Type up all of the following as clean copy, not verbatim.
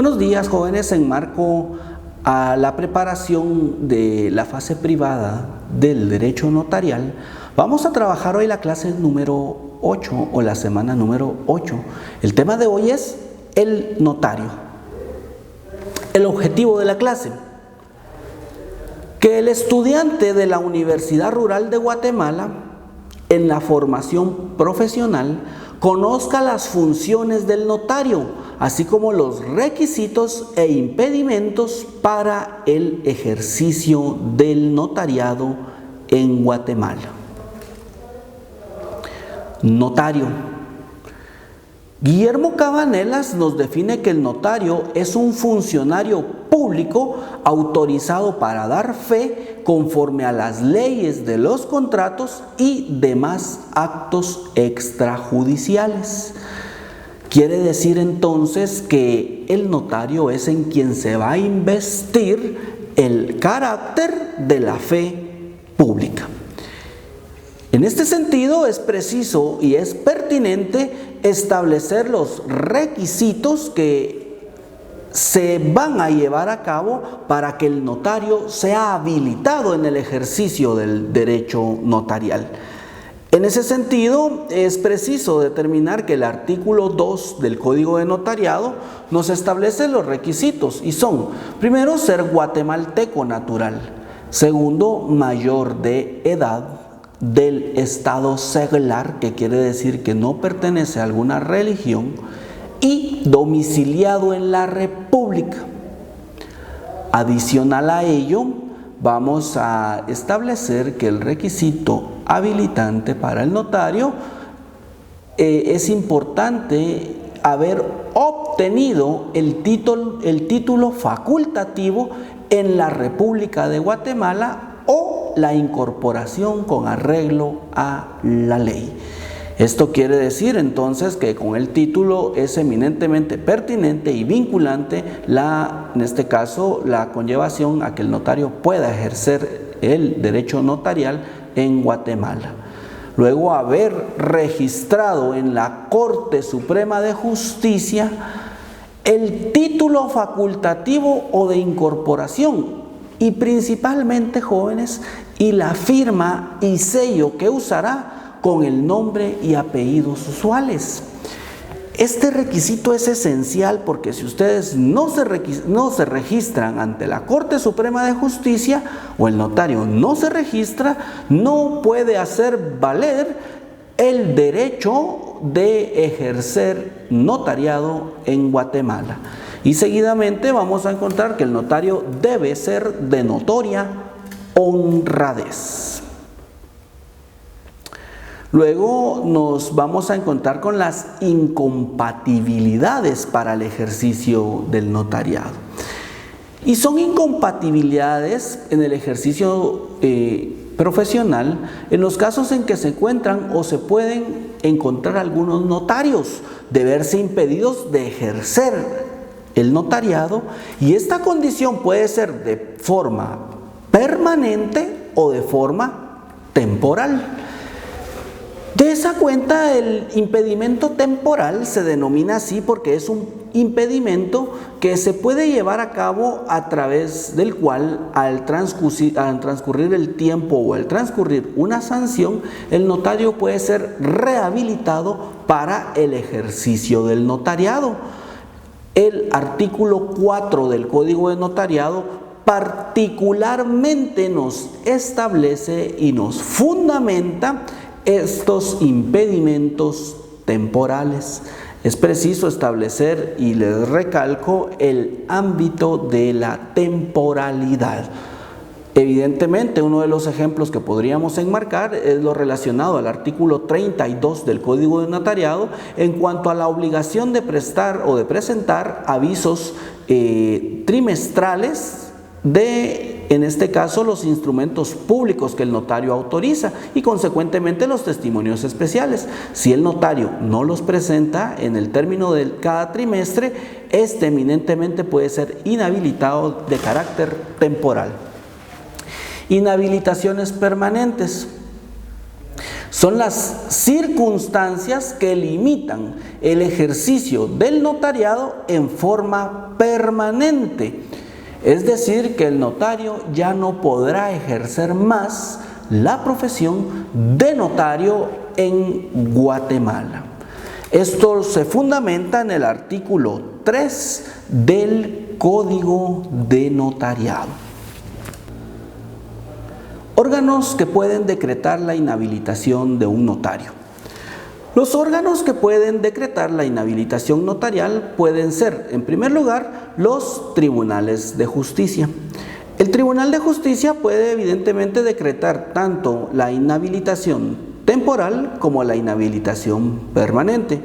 Buenos días, jóvenes. En marco a la preparación de la fase privada del derecho notarial, vamos a trabajar hoy la clase número 8 o la semana número 8. El tema de hoy es el notario. El objetivo de la clase: que el estudiante de la Universidad Rural de Guatemala, en la formación profesional, conozca las funciones del notario, así como los requisitos e impedimentos para el ejercicio del notariado en Guatemala. Notario. Guillermo Cabanelas nos define que el notario es un funcionario público autorizado para dar fe conforme a las leyes de los contratos y demás actos extrajudiciales. Quiere decir entonces que el notario es en quien se va a investir el carácter de la fe pública. En este sentido, es preciso y es pertinente establecer los requisitos que se van a llevar a cabo para que el notario sea habilitado en el ejercicio del derecho notarial. En ese sentido, es preciso determinar que el artículo 2 del Código de Notariado nos establece los requisitos y son: primero, ser guatemalteco natural; segundo, mayor de edad, del estado seglar, que quiere decir que no pertenece a alguna religión, y domiciliado en la República. Adicional a ello, vamos a establecer que el requisito habilitante para el notario es importante haber obtenido el título facultativo en la República de Guatemala o la incorporación con arreglo a la ley. Esto quiere decir entonces que con el título es eminentemente pertinente y vinculante en este caso, la conllevación a que el notario pueda ejercer el derecho notarial en Guatemala. Luego, haber registrado en la Corte Suprema de Justicia el título facultativo o de incorporación, y principalmente, jóvenes, y la firma y sello que usará con el nombre y apellidos usuales. Este requisito es esencial porque si ustedes no se registran ante la Corte Suprema de Justicia o el notario no se registra, no puede hacer valer el derecho de ejercer notariado en Guatemala. Y seguidamente vamos a encontrar que el notario debe ser de notoria honradez. Luego nos vamos a encontrar con las incompatibilidades para el ejercicio del notariado. Y son incompatibilidades en el ejercicio profesional en los casos en que se encuentran o se pueden encontrar algunos notarios de verse impedidos de ejercer el notariado, y esta condición puede ser de forma permanente o de forma temporal. De esa cuenta, el impedimento temporal se denomina así porque es un impedimento que se puede llevar a cabo a través del cual, al transcurrir el tiempo o al transcurrir una sanción, el notario puede ser rehabilitado para el ejercicio del notariado. El artículo 4 del Código de Notariado particularmente nos establece y nos fundamenta estos impedimentos temporales. Es preciso establecer, y les recalco, el ámbito de la temporalidad. Evidentemente, uno de los ejemplos que podríamos enmarcar es lo relacionado al artículo 32 del Código de Notariado en cuanto a la obligación de prestar o de presentar avisos trimestrales en este caso, los instrumentos públicos que el notario autoriza y consecuentemente los testimonios especiales. Si el notario no los presenta en el término de cada trimestre, este eminentemente puede ser inhabilitado de carácter temporal. Inhabilitaciones permanentes. son las circunstancias que limitan el ejercicio del notariado en forma permanente. Es decir, que el notario ya no podrá ejercer más la profesión de notario en Guatemala. Esto se fundamenta en el artículo 3 del Código de Notariado. Órganos que pueden decretar la inhabilitación de un notario. Los órganos que pueden decretar la inhabilitación notarial pueden ser, en primer lugar, los tribunales de justicia. El Tribunal de Justicia puede evidentemente decretar tanto la inhabilitación temporal como la inhabilitación permanente.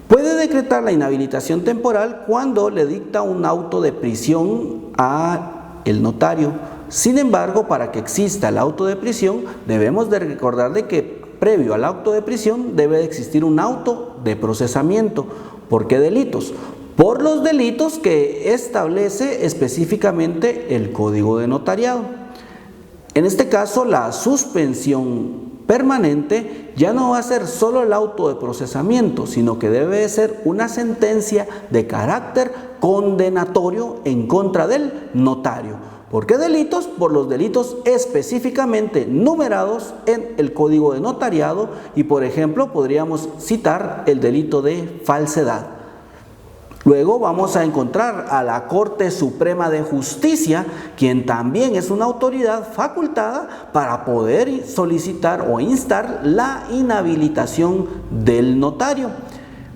Puede decretar la inhabilitación temporal cuando le dicta un auto de prisión al notario. Sin embargo, para que exista el auto de prisión, debemos de recordar de que previo al auto de prisión debe de existir un auto de procesamiento. ¿Por qué delitos? Por los delitos que establece específicamente el Código de Notariado. En este caso, la suspensión permanente ya no va a ser solo el auto de procesamiento, sino que debe de ser una sentencia de carácter condenatorio en contra del notario. ¿Por qué delitos? Por los delitos específicamente numerados en el Código de Notariado y, por ejemplo, podríamos citar el delito de falsedad. Luego vamos a encontrar a la Corte Suprema de Justicia, quien también es una autoridad facultada para poder solicitar o instar la inhabilitación del notario.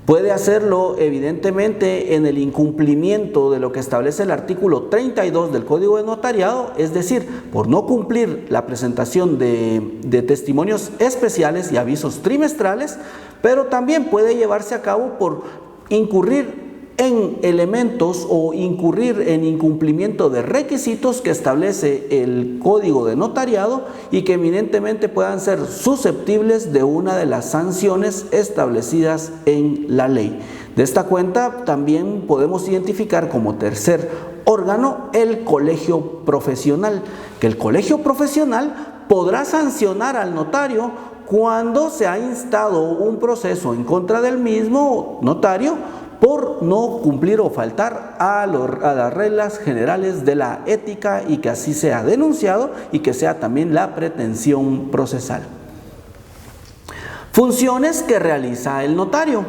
Puede hacerlo evidentemente en el incumplimiento de lo que establece el artículo 32 del Código de Notariado, es decir, por no cumplir la presentación de testimonios especiales y avisos trimestrales, pero también puede llevarse a cabo por incurrir en elementos o incurrir en incumplimiento de requisitos que establece el Código de Notariado y que eminentemente puedan ser susceptibles de una de las sanciones establecidas en la ley. De esta cuenta también podemos identificar como tercer órgano el colegio profesional, que el colegio profesional podrá sancionar al notario cuando se ha instado un proceso en contra del mismo notario por no cumplir o faltar a las reglas generales de la ética y que así sea denunciado y que sea también la pretensión procesal. Funciones que realiza el notario.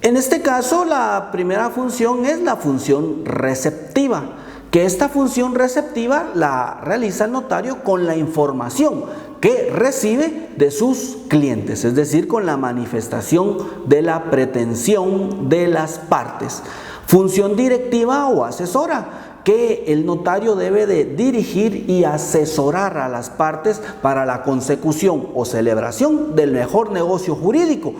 En este caso, la primera función es la función receptiva, que esta función receptiva la realiza el notario con la información que recibe de sus clientes, es decir, con la manifestación de la pretensión de las partes. Función directiva o asesora, que el notario debe de dirigir y asesorar a las partes para la consecución o celebración del mejor negocio jurídico.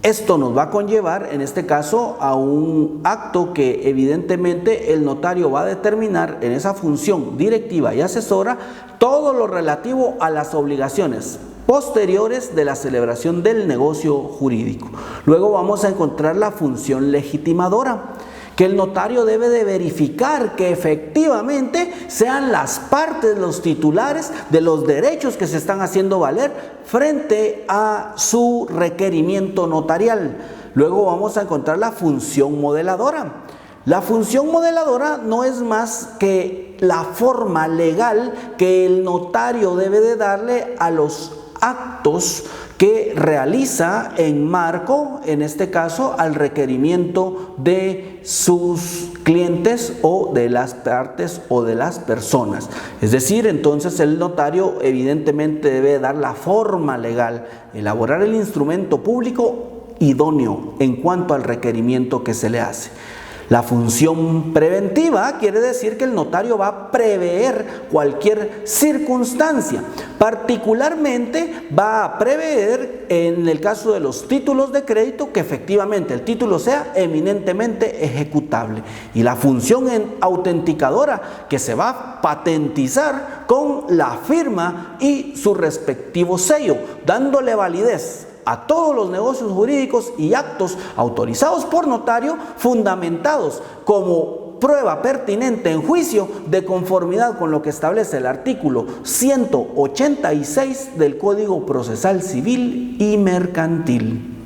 Esto nos va a conllevar, en este caso, a un acto que evidentemente el notario va a determinar en esa función directiva y asesora todo lo relativo a las obligaciones posteriores de la celebración del negocio jurídico. Luego vamos a encontrar la función legitimadora, que el notario debe de verificar que efectivamente sean las partes los titulares de los derechos que se están haciendo valer frente a su requerimiento notarial. Luego vamos a encontrar la función modeladora. La función modeladora no es más que la forma legal que el notario debe de darle a los actos que realiza en marco, en este caso, al requerimiento de sus clientes o de las partes o de las personas. Es decir, entonces el notario evidentemente debe dar la forma legal, elaborar el instrumento público idóneo en cuanto al requerimiento que se le hace. La función preventiva quiere decir que el notario va a prever cualquier circunstancia. Particularmente va a prever en el caso de los títulos de crédito que efectivamente el título sea eminentemente ejecutable. Y la función autenticadora que se va a patentizar con la firma y su respectivo sello, dándole validez a todos los negocios jurídicos y actos autorizados por notario fundamentados como prueba pertinente en juicio de conformidad con lo que establece el artículo 186 del Código Procesal Civil y Mercantil.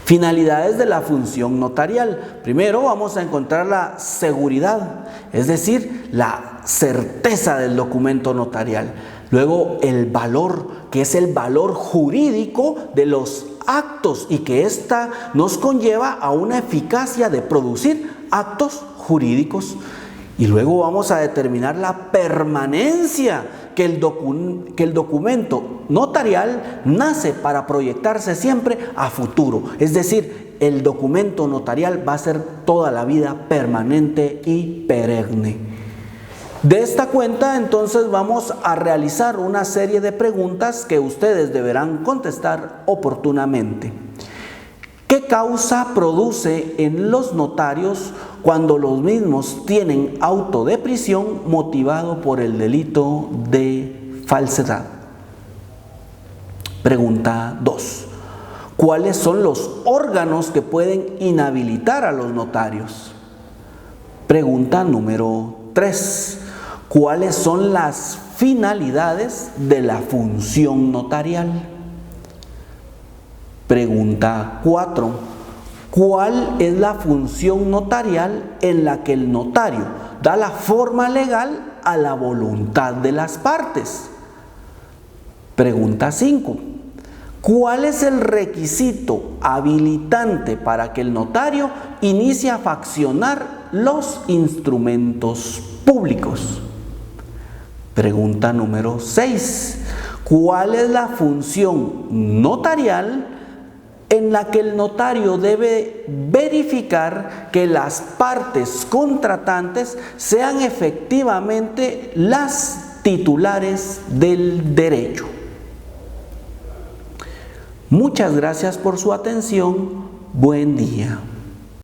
Finalidades de la función notarial. Primero vamos a encontrar la seguridad, es decir, la certeza del documento notarial. Luego el valor, que es el valor jurídico de los actos y que ésta nos conlleva a una eficacia de producir actos jurídicos. Y luego vamos a determinar la permanencia, que el documento notarial nace para proyectarse siempre a futuro. Es decir, el documento notarial va a ser toda la vida permanente y perenne. De esta cuenta, entonces, vamos a realizar una serie de preguntas que ustedes deberán contestar oportunamente. ¿Qué causa produce en los notarios cuando los mismos tienen auto de prisión motivado por el delito de falsedad? Pregunta 2. ¿Cuáles son los órganos que pueden inhabilitar a los notarios? Pregunta número 3. ¿Cuáles son las finalidades de la función notarial? Pregunta 4. ¿Cuál es la función notarial en la que el notario da la forma legal a la voluntad de las partes? Pregunta 5. ¿Cuál es el requisito habilitante para que el notario inicie a faccionar los instrumentos públicos? Pregunta número 6. ¿Cuál es la función notarial en la que el notario debe verificar que las partes contratantes sean efectivamente las titulares del derecho? Muchas gracias por su atención. Buen día.